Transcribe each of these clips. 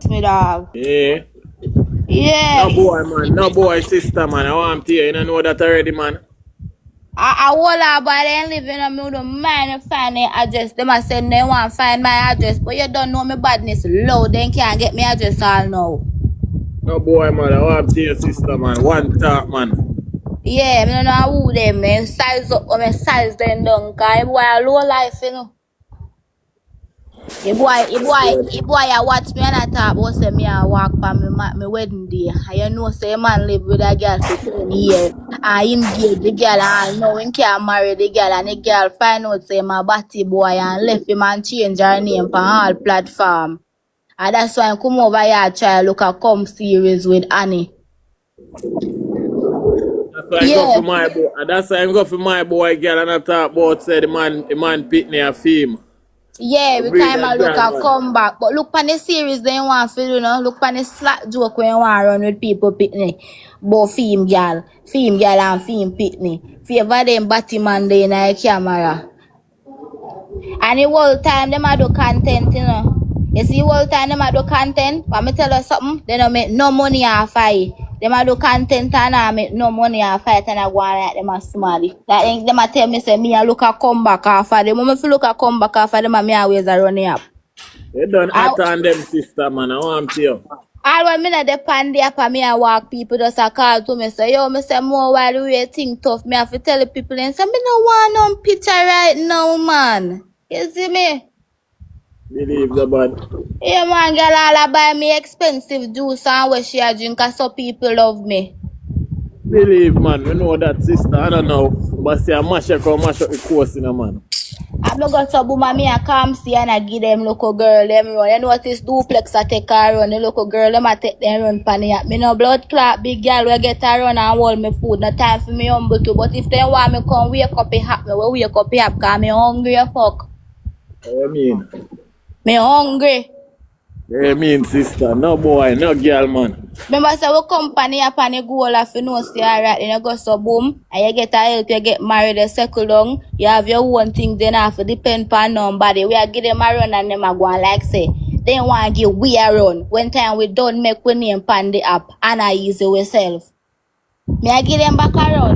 me, dog. Yeah. Yeah. No boy, man. No boy, sister, man. I want to hear. You don't know that already, man. I hold up, but they ain't living on me with the mind to find their address. They must say they want to find my address, but you don't know me badness low. They can't get me address all now. No boy, man. I want to hear, sister, man. One talk, man. Yeah, I don't know who them, man. Size up, I size them down, because boy a low life, you know. The boy, I watch me and I talk about say me I walk on my wedding day. And you know say man live with a girl for 10 years. And him engage the girl and know him can't marry the girl and the girl find out say my batty boy and left him and change her name on all platform. And that's why I come over here and try look at come series with Annie. That's why I go for my boy. That's why I go for my boy, girl, and I talk about say the man pitney a film. Yeah, every time I look at come back. But look on the series they want to do, you know. Look on the slack joke when you want to run with people pitney. But film girl and film pitney. Favor them Batman they in the camera. And the whole time them a do content, you know. You see the whole time them a do content, but me tell you something, they don't make no money off fight. Them a do content and I make no money off fight and I go on like them a smarty. Like them a tell me say me a look a comeback off of them. When me feel look a comeback off of them and me always a running up. They done act on them, sister, man. I want to hear. All when me not depend there for me I walk, people just a call to me say, yo, me say more while the way thing tough. Me have to tell the people and say, me no want no picture right now, man. You see me? Believe the bad. Yeah, man, girl, all buy me expensive juice and what she a drink, cause so people love me. Believe, man. We know that, sister. I don't know. But see, I mash up the course, you know, man. I'm not going to boom me a come see and I give them local girl them run. You notice duplex I take her run. The local girl them I take them run pan it. Me no blood clot big girl we get her run and hold me food. No time for me humble too. But if they want me come wake up it happen, we wake up it up cause me hungry as fuck. What you mean? Me hungry. What you mean, sister? No boy, no girl, man. Remember say we company up and you go off you know say alright, then you go so boom and you get a help, you get married, you settle down, you have your own thing, then have to depend on nobody. We are give them a run and them a go on like say they want to give we a run. When time we done make we name pan the app and I easy we self. Me I give them back a run.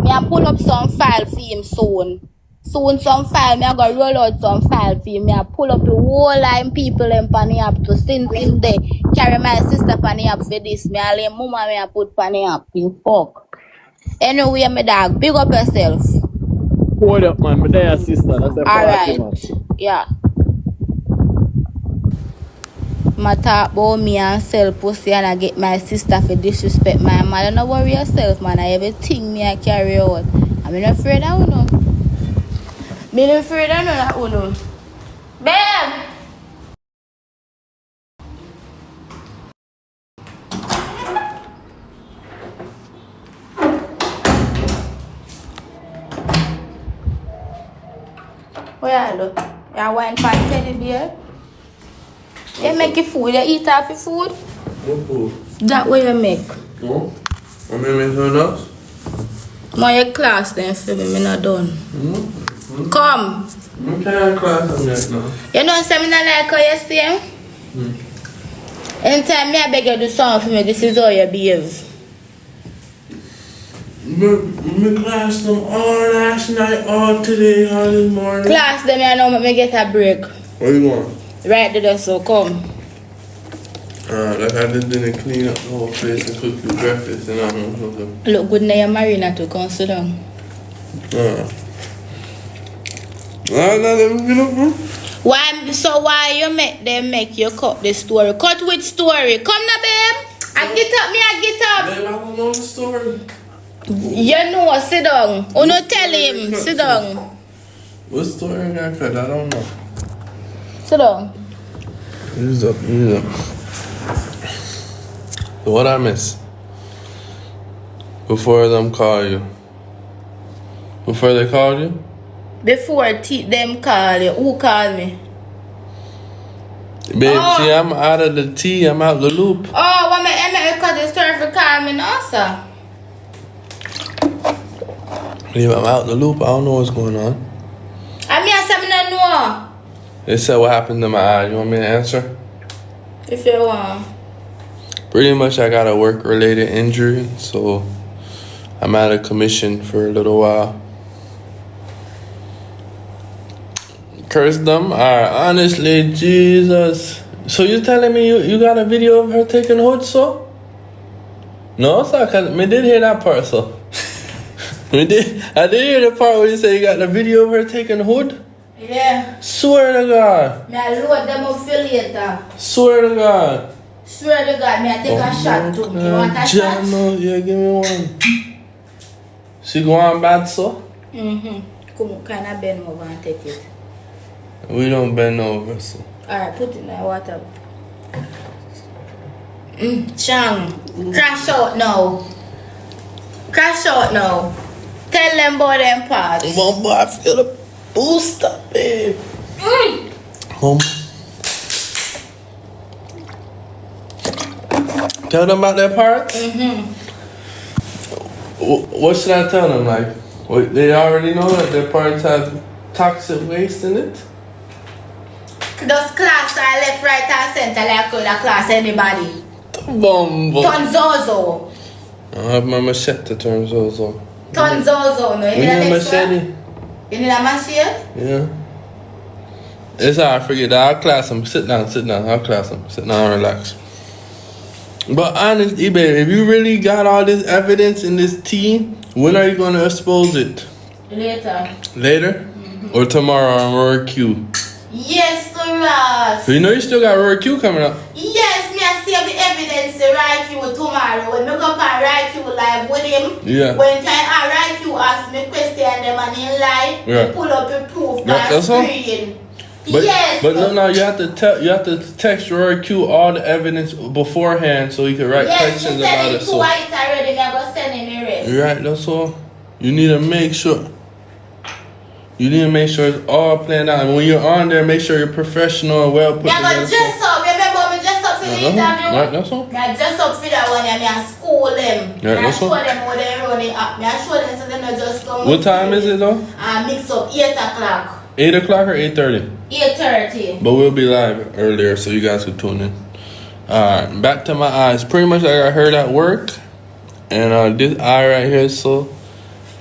Me I pull up some file for him soon. Soon some file, me I go roll out some file for him. Me I pull up the whole line people in Panny up to since him there. Carry my sister Panny up for this. Me I let mama me I put Panny up. You fuck. Anyway, me dog, big up yourself. Hold up, man. Me there, sister. That's a party, man. Yeah. I talk about me and sell pussy and I get my sister for disrespect my mother. Don't worry yourself, man. I everything me I carry out. I'm not afraid of you know. Me not afraid of that you know. Babe! What you do? You want for teddy bear? You make your food, you eat off your food? What food? That way you make. No? Want me to make something else? My class then for me not done. Mm-hmm. Come. I can't class on that now. You know something I like how you say? Anytime me I beg you to do something for me, this is how you behave. Me class them all last night, all today, all this morning. Class them I know me get a break. Where you going? Right there so come. Like I just didn't clean up the whole place and cook you breakfast and I don't know something. Look good now your marina to come sit down. Why you make them make you cut the story? Cut which story? Come now, babe. I get up, Babe, I don't know the story. You know, sit down. Oh no, tell him. Sit down. What story I got cut? I don't know. Sit down. Use up. So what I miss? Before them call you. Before they called you? Before them call you, who called me? Babe, see, I'm out of the tea. I'm out the loop. Oh, what me cut the story for call me now, sir? Babe, I'm out the loop. I don't know what's going on. I mean, I said I don't know. They said what happened to my eye. You want me to answer? If you want. Pretty much I got a work-related injury, so I'm out of commission for a little while. Curse them? Alright, honestly, Jesus. So you telling me you got a video of her taking hood, so? No, sir, cause me did hear that part, so. I did hear the part where you say you got the video of her taking hood? Yeah. Swear to God. Me I load them up for later. Swear to God. Swear to God, me I take a shot too. You want a shot? No, yeah, give me one. She go on bad, so? Come, can I bend over and take it? We don't bend over, so. Alright, put it in the water. Chang, crash out now. Crash out now. Tell them about them parts. Mom, boy, I feel the boost up, babe. Mom. Tell them about their parts? What should I tell them? Like, they already know that their parts have toxic waste in it? Those class are left, right, and center like the class anybody. Bombo. Tonzozo. I have my machete to turn Zozo. Tonzozo, no? You We need need a a machete? machete. You need a machete? Yeah. It's alright, forget that. I'll class him. Sit down. I'll class him. Sit down and relax. But honestly, babe, if you really got all this evidence in this tea, when are you going to expose it? Later. Later? Or tomorrow on Roar Q? Yes, to Ross. So you know you still got Roar Q coming up. Yes, me I save the evidence to write you tomorrow. When me come and write you live with him. Yeah. When time I write you ask me question them and in live, Yeah. you pull up your proof Yeah, by that's all. screen. But, yes. But no, you have to text Roar Q all the evidence beforehand so he can write Yes, questions you about said it. it So twice already, never send him the rest. right, that's all. You need to make sure. You need to make sure it's all planned out. And when you're on there, make sure you're professional and well put Yeah, but together. dress up. Remember me dress up for the interview? Right, that's all. Me I dress up for that one and me I school them. Yeah, Me I that's show all. them how they run it up. Me I show them so they not just come. What time is it though? Mix up 8 o'clock. 8 o'clock or 8:30? 8:30. But we'll be live earlier so you guys can tune in. Alright, back to my eyes. Pretty much I got hurt at work. And this eye right here, so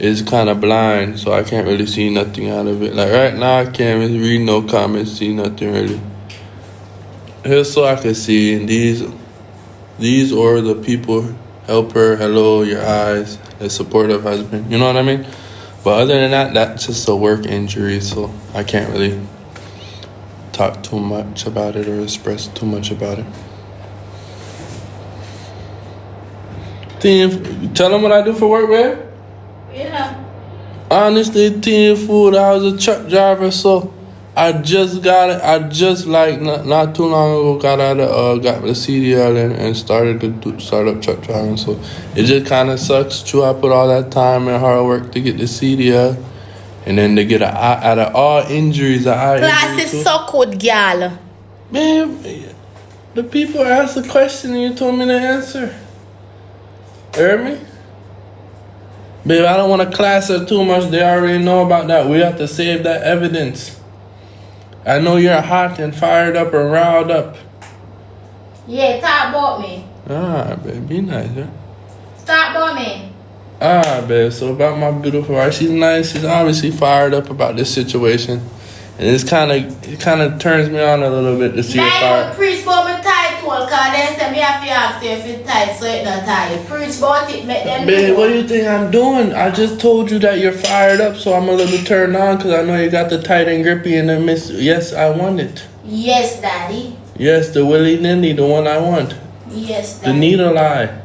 is kind of blind, so I can't really see nothing out of it. Like right now, I can't really read no comments, see nothing really. Here's so I can see, and these or the people help her, hello, your eyes, a supportive husband. You know what I mean? But other than that, that's just a work injury, so I can't really talk too much about it or express too much about it. Tell them what I do for work, man. Yeah. Honestly, teen food, I was a truck driver, so I just got it. I just like not too long ago got out of got the CDL and started to start up truck driving. So it just kind of sucks too. I put all that time and hard work to get the CDL, and then to get out of all injuries, Class is so good, girl. Man, the people asked a question and you told me the answer. Heard me? Babe, I don't want to class her too much. They already know about that. We have to save that evidence. I know you're hot and fired up and riled up. Yeah, talk about me. Ah, babe, be nice, yeah? Talk about me. Ah, babe, so about my beautiful wife. She's nice. She's obviously fired up about this situation. And it kind of turns me on a little bit to see her Now fire. you preach about my tight one, because they say me have to ask you if it's tight, so it's not tight. Preach about it, make them Babe, know. what do you think I'm doing? I just told you that you're fired up, so I'm a little turned on because I know you got the tight and grippy and the miss. Yes, I want it. Yes, daddy. Yes, the willy nilly, the one I want. Yes, The daddy. needle eye.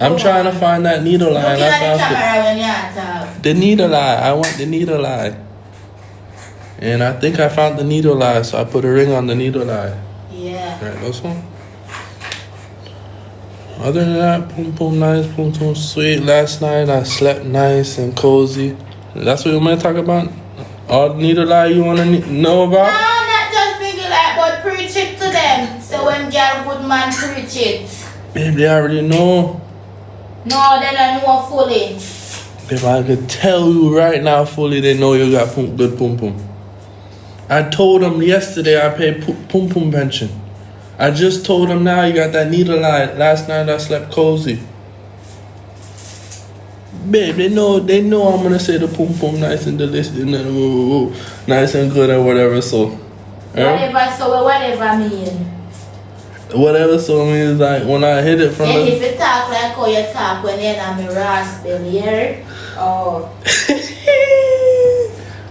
I'm trying to find that needle eye. Look And I at the found camera when you talk. the needle eye. I want the needle eye. And I think I found the needle eye, so I put a ring on the needle eye. Yeah. Right, that's one. Other than that, boom, boom, nice, boom, boom, sweet. Last night I slept nice and cozy. That's what you want to talk about? All the needle eye you want to know No, about? not just big like, but preach it to them. So when girl good man preach it. Babe, they already know. No, they don't know fully. Babe, I could tell you right now fully they know you got good pum pum. I told him yesterday I paid Pum Pum pension. I just told him now you got that needle eye. Last night I slept cozy. Babe, they know I'm gonna say the Pum Pum nice and delicious, nice and good or whatever. So, Whatever mean. Whatever so means like when I hit it from and the. If you talk like how you talk when you're on my raspberry, here. Oh.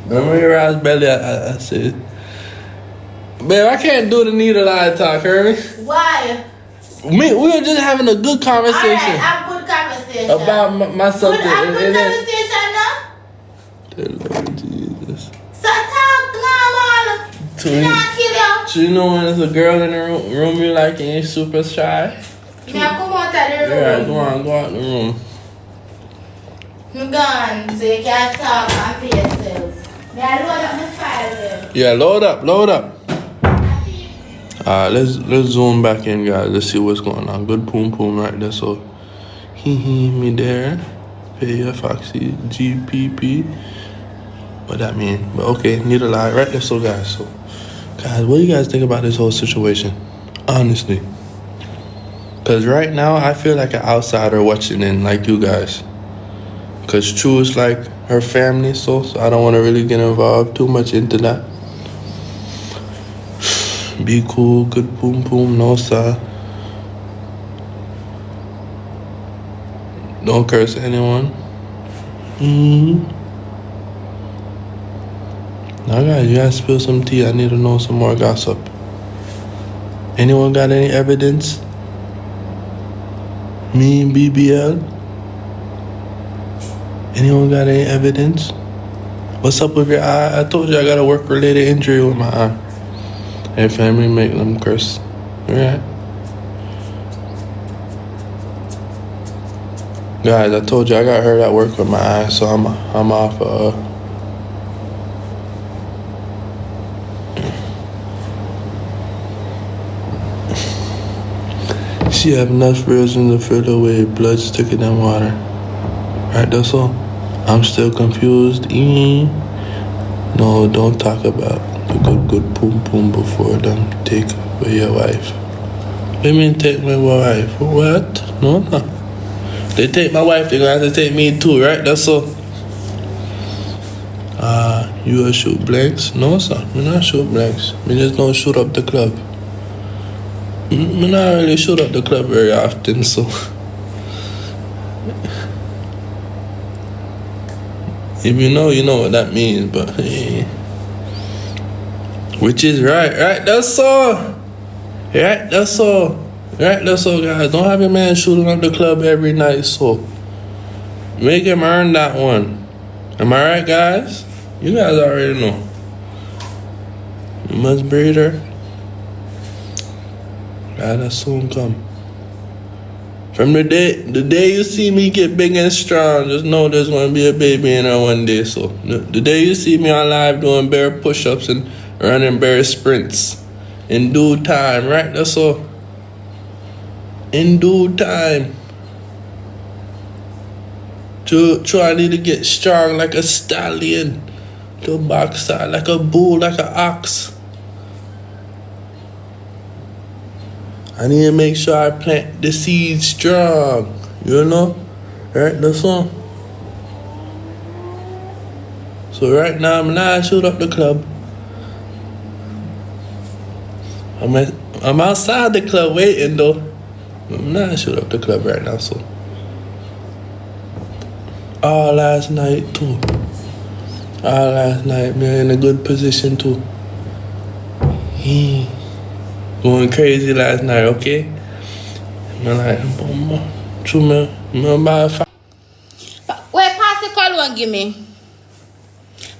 Remember your raspberry? I said, babe, I can't do the needle eye talk, heard me? Why? We were just having a good conversation. Alright, have good conversation. About my subject. Good conversation now? The Lord Jesus. So talk normal. Toni, Not kill you. so you know when there's a girl in the room you like and you're super shy? Now come out of the room. Yeah, go out the room. I'm gone, so you can't talk and pay yourself. May I load up my file there? Yeah, load up. Alright, let's zoom back in, guys. Let's see what's going on. Good Pum Pum right there. So, me there. Pay your Foxy GPP. What that mean? But okay, need a lie right there. So, guys. So, guys, what do you guys think about this whole situation? Honestly, because right now I feel like an outsider watching in, like you guys. Because True is like her family, so I don't want to really get involved too much into that. Be cool, good Pum Pum, no sir. Don't curse anyone. Now guys, you guys spill some tea. I need to know some more gossip. Anyone got any evidence? Me and BBL? Anyone got any evidence? What's up with your eye? I told you I got a work-related injury with my eye. Hey, family, make them curse. Alright. Guys, I told you I got hurt at work with my eye, so I'm off. She have enough reason to fill away blood thicker than water. Right, that's all. I'm still confused. No, don't talk about the good Pum Pum before them take away your wife. What do you mean take my wife? What? No. They take my wife, they're gonna have to take me too, right? That's all. You a shoot blanks? No, sir. Me not shoot blanks. Me just don't shoot up the club. Me not really shoot up the club very often, so. If you know what that means, but hey. Which is right, that's all. Right, that's all. Right, that's all, guys. Don't have your man shooting up the club every night, so make him earn that one. Am I right, guys? You guys already know. You must breed her. Gotta soon come. From the day you see me get big and strong, just know there's gonna be a baby in her one day. So the day you see me on live doing bare push-ups and running bare sprints, in due time, right? That's all. In due time. True, I need to get strong like a stallion, to box out like a bull, like an ox. I need to make sure I plant the seed strong, you know? Right, that's all. So right now, I'm not shoot up the club. I'm outside the club waiting though. I'm not shoot up the club right now, so. All last night too. All last night, man, in a good position too. Going crazy last night, okay? I'm like, true, man. Wait, pass the cologne, give me.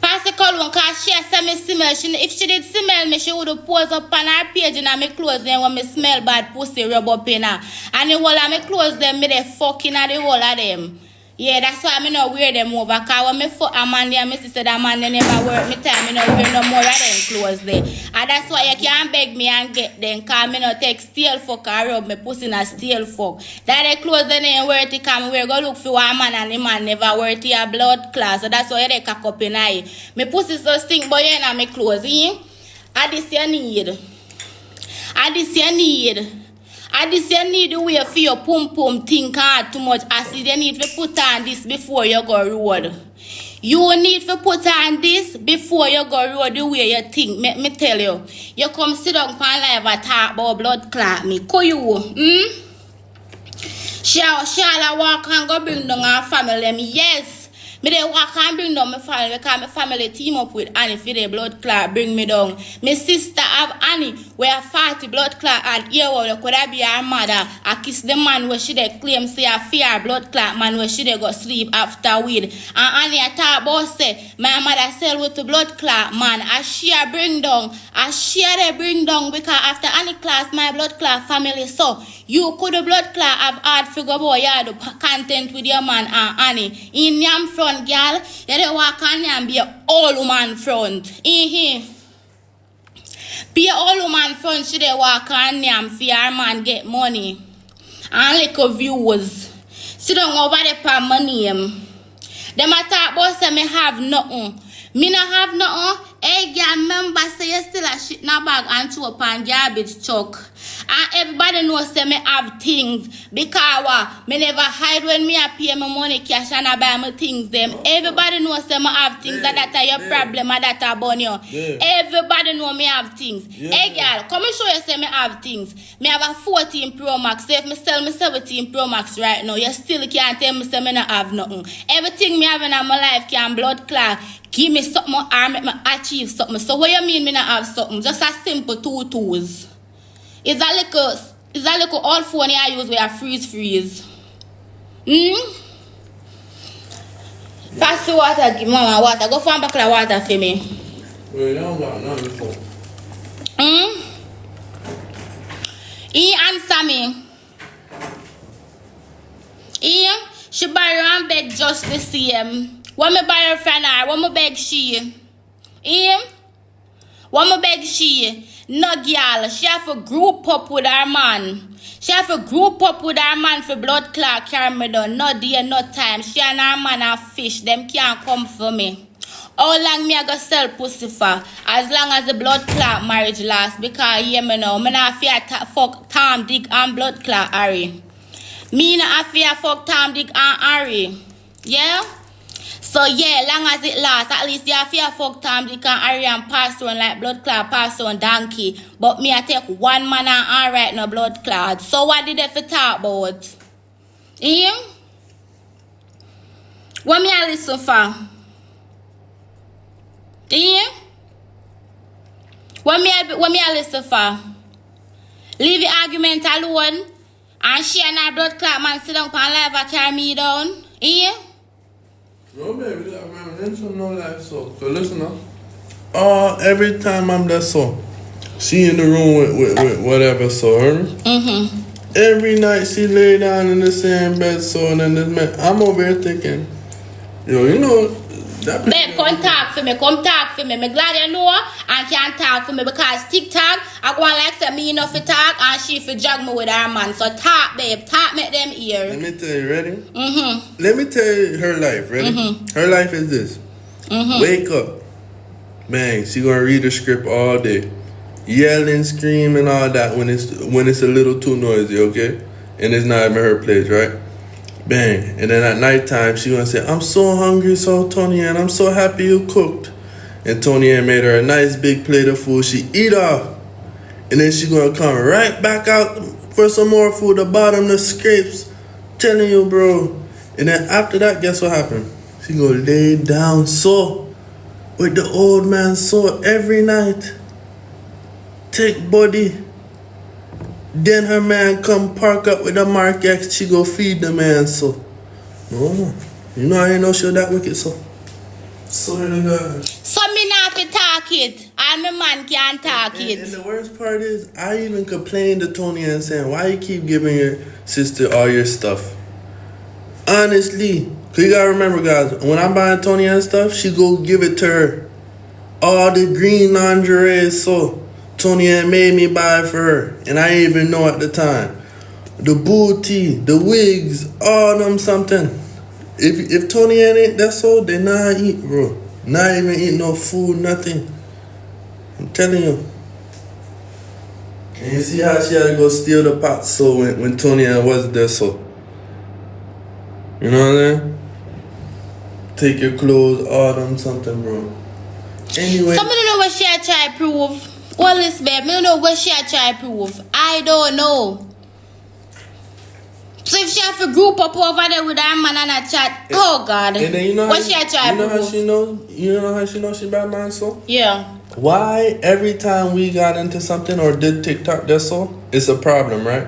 Pass the cologne, cause she said me smell. If she did smell me, she would have posed up on her page and my clothes then when me smell bad pussy rub up in her. And the whole of my clothes them, me they fucking at the whole of them. Yeah, that's why I not wear them over. Cause when me fuck a man there, my sister that man they never work me time, me not wear no more of them clothes there. And that's why you can't beg me and get them. Cause me not take steel fuck or rub me pussy in a steel fuck. That the clothes they ain't worth it. Cause me wear go look for one man and the man never worth it a blood class. So that's why they cock up in eye. Me pussy so stink but you ain't my clothes, eh? And this you need. And this you need. And this you need the way for your pum think hard too much acid. You need to put on this before you go road. You need to put on this before you go road the way you think. Let me tell you. You come sit down for live and talk about blood clot me. Ko you? Shall walk and go bring down our family? Yes. Me they walk and bring down my family because my family team up with Annie for the blood clot bring me down. My sister have Annie where 40 blood clot and here you could have be her mother. I kiss the man where she they claim say a fear blood clot man where she they go sleep after weed. And Annie I talk about say my mother sell with the blood clot man. I share bring down. I share they bring down because after Annie class my blood clot family so you could the blood clot have hard figure boy you the content with your man and Annie. In yam front girl, you don't walk on and be a old woman front. Be a old woman front, she dey walk on and for her man get money. And little views. Sit down over there for my name. Them a talk about say me have nothing. Me no have nothing. Hey girl, remember say you still a shit in a bag and throw up on garbage truck. And everybody knows say me have things. Because me never hide when me a pay my money cash and I buy my things them. Everybody knows say me have things. That your problem and that about you. Everybody know me have things. Hey girl, come and show you say me have things. Me have a 14 Pro Max. So if me sell me 17 Pro Max right now, you still can't tell me say me not have nothing. Everything me have in my life can blood clot. Give me something or make me achieve something. So what you mean me not have something? Just a simple 2 tools. It's a little old phone I use where I freeze. Pass the water, give mama water. Go find back the water for me. Well, you don't got nothing for. He answer me. She buy her and beg just the same. What me buy her friend her? What me beg she? What me beg she? No girl, she have to group up with her man. She have to group up with her man for blood clot carry me down. No day, no time. She and her man are fish. Them can't come for me. How long me I go sell pussy for? As long as the blood clot marriage lasts. Because hear me now, me not fear fuck Tom, Dick and blood clot Harry. Me not fear fuck Tom, Dick and Harry. Yeah? So yeah, long as it lasts, at least you have to fuck Tom, Dick and Harry and pass on like blood clot, pass on donkey. But me I take one man and all right no blood clot. So what did they for talk about? What me I listen for? What me I listen for? Leave the argument alone and she and her blood clot man sit down on live and carry me down. No, baby, that man, no life so. So listen up. Every time I'm there, so she in the room with whatever, so her. Every night she lay down in the same bed, so and then this man, I'm over here thinking, you know. Babe, come talk for me. Me glad you know and can't talk for me because TikTok, I go on like say me enough to talk and she for jog me with her man. So talk, babe. Talk, make them hear. Let me tell you, ready? Let me tell you her life, ready? Her life is this. Wake up. Bang, she gonna read the script all day. Yelling, screaming, all that when it's a little too noisy, okay? And it's not even her place, right? Bang. And then at nighttime, she gonna say, I'm so hungry, so Toni, and I'm so happy you cooked. And Toni made her a nice big plate of food. She eat off. And then she gonna come right back out for some more food. The bottom, the scrapes. Telling you, bro. And then after that, guess what happened? She gonna lay down so with the old man so every night. Take body. Then her man come park up with the Mark X, she go feed the man, so. No. You know I ain't know she that wicked, so. Swear to God. So me not fi talk it. And my man can't talk it. And the worst part is, I even complained to Toni and saying, why you keep giving your sister all your stuff? Honestly. Cause you gotta remember, guys, when I'm buying Toni and stuff, she go give it to her. All the green lingerie, so. Toni made me buy it for her, and I didn't even know at the time. The booty, the wigs, all them something. If Toni ain't that so, they not eat, bro. Not even eat no food, nothing. I'm telling you. And you see how she had to go steal the pot so when Toni wasn't there, so. You know what I'm saying? Take your clothes, all them something, bro. Anyway. Some don't know what she had try to prove. Well, this babe, I don't know what she had try to prove. I don't know. So if she have to group up over there with her man and a chat, oh God. And then you know what she had try to prove? How she knows? You know how she knows she bad man, so? Yeah. Why every time we got into something or did TikTok, that's so, it's a problem, right?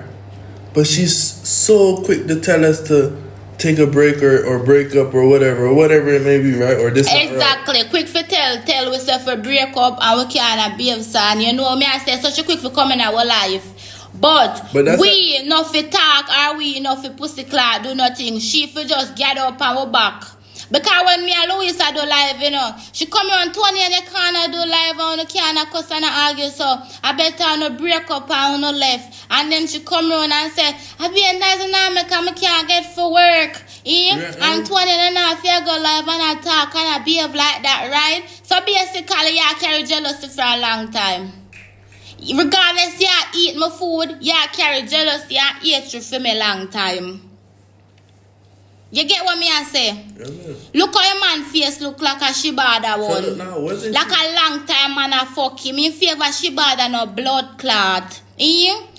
But she's so quick to tell us to take a break or break up or whatever it may be, right? Or this. Exactly. Right. Quick for tell we say for break up and we can't be of son. You know me, I say such a quick for coming in our life. But we not for talk or we not for pussy cloud do nothing. She for just get up and we back. Because when me and Louisa do live, you know, she come here on Toni and you can't do live and you can't cuss and argue, so I better no break up and no left. And then she come around and say, I be a nice dynamic and I can't get for work. And Toni and I feel go live and I talk and I behave like that, right? So basically, you carry jealousy for a long time. Regardless, you eat my food, you carry jealousy and hatred for me a long time. You get what me I say? Yeah, look how your man face look like a Shibada one. Like a long time man a fuck him. In favor Shibada no blood clot.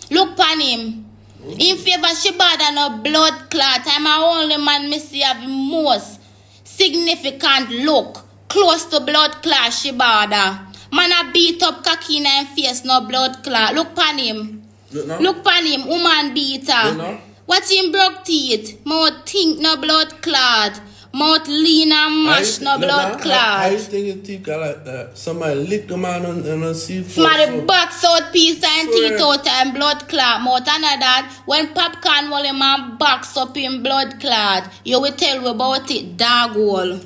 Look pan him. In favor Shibada no blood clot. I'm a only man me see have the most significant look. Close to blood clot Shibada. Man a beat up cocky in him face no blood clot. Look pan him. Look pan him. Woman beater. What him broke teeth? Mouth think no blood clot. Mouth lean and mash no blood clot. I think his teeth got like that. Somebody licked them out on a seafood. Somebody box out piece and teeth out and blood clot. Mouth and that. When popcorn will him and box up in blood clot. You will tell me about it, dog hole.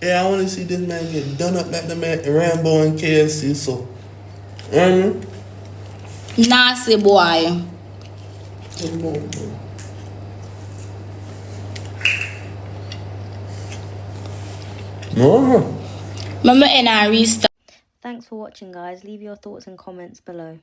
Yeah, I want to see this man get done up like the man Rambo and KFC, so. Nasty boy. No. Remember in our restart. Thanks for watching, guys. Leave your thoughts and comments below.